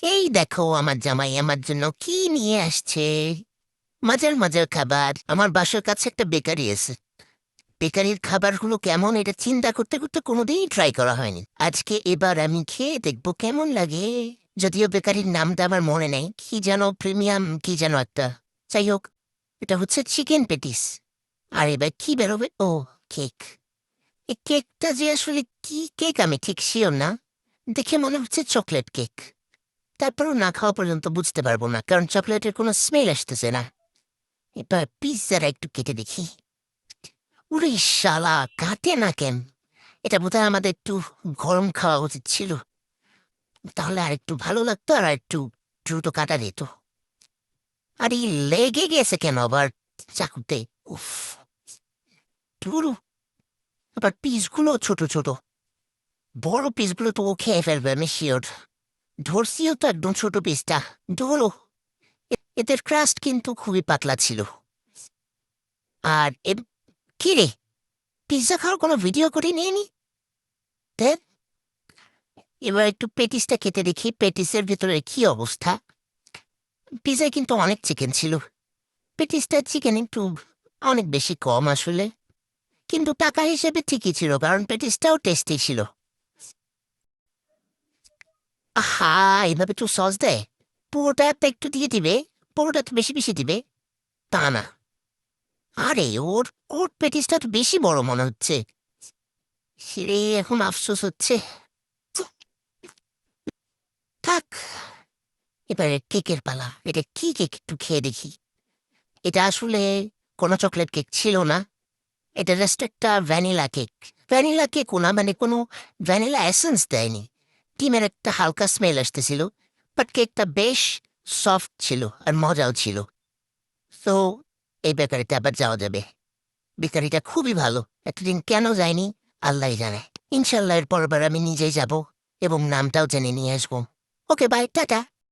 এই দেখো আমার জামাই আমার জন্য কি নিয়ে আসছে। মজার মজার খাবার। আমার বাসার কাছে একটা বেকারি আছে। বেকারির খাবারগুলো কেমন এটা চিন্তা করতে করতে কোনোদিনই ট্রাই করা হয়নি। আজকে এবার আমি খেয়ে দেখবো কেমন লাগে। যদিও বেকারির নামটা আমার মনে নেই, কি যেন প্রিমিয়াম কি যেন একটা। যাই হোক, এটা হচ্ছে চিকেন পেটিস। আর এবার কি বেরোবে? ও, কেক। এই কেকটা যে আসলে কি কেক আমি ঠিক শিওর না। দেখে মনে হচ্ছে চকলেট কেক। তারপরও না খাওয়া পর্যন্ত বুঝতে পারবো না, কারণ চকলেটের কোনো স্মেল আসতেছে না। এবার পিৎজাটা একটু কেটে দেখি। উরে শালা, কাটে না কেন? এটা বোধহয় আমাদের একটু গরম খাওয়া উচিত ছিল। তাহলে আর একটু ভালো লাগতো আর একটু দ্রুত কাটা যেত। আর এই লেগে গেছে কেন আবার চাকুতে? উফ, ধুরু। আবার পিসগুলো ছোট ছোট। বড় পিসগুলো তো ও খেয়ে ফেলবে আমি শিওর। ধরছিও তো একদম ছোট পিসটা। ধরো, এদের ক্রাস্ট কিন্তু খুবই পাতলা ছিল। আর কি রে, পিৎজা খাওয়ার কোনো ভিডিও করে নিয়ে নি। দেখ, এবার একটু পেটিসটা খেতে দেখি পেটিসের ভিতরে কি অবস্থা। পিৎজায় কিন্তু অনেক চিকেন ছিল। পেটিসটা চিকেন একটু অনেক বেশি কম আসলে। কিন্তু টাকা হিসেবে ঠিকই ছিল, কারণ পেটিসটাও টেস্টি ছিল। আহা, এভাবে একটু সস দেয়। পুরোটা একটা একটু দিয়ে দিবে। পুরোটা তো বেশি বেশি দিবে তা না। আরে ওর ওর পেটিসটা তো বেশি বড় মনে হচ্ছে। সেরে এখন আফসোস হচ্ছে। থাক, এবারে কেকের পালা। এটা কি কেক একটু খেয়ে দেখি। এটা আসলে কোনো চকলেট কেক ছিল না। এটা জাস্ট একটা ভ্যানিলা কেক। ভ্যানিলা কেকও না, মানে কোনো ভ্যানিলা এসেন্স দেয়নি। ডিমের একটা হালকা স্মেল আসতেছিল। বাট কেকটা বেশ সফট ছিল আর মজাও ছিল। তো এই বেকারিতে আবার যাওয়া যাবে। বেকারিটা খুবই ভালো। এতদিন কেন যায়নি আল্লাহ জানে। ইনশাল্লাহ এর পরবার আমি নিজেই যাব এবং নামটাও জেনে নিয়ে আসবো। ওকে, বাই, টাটা।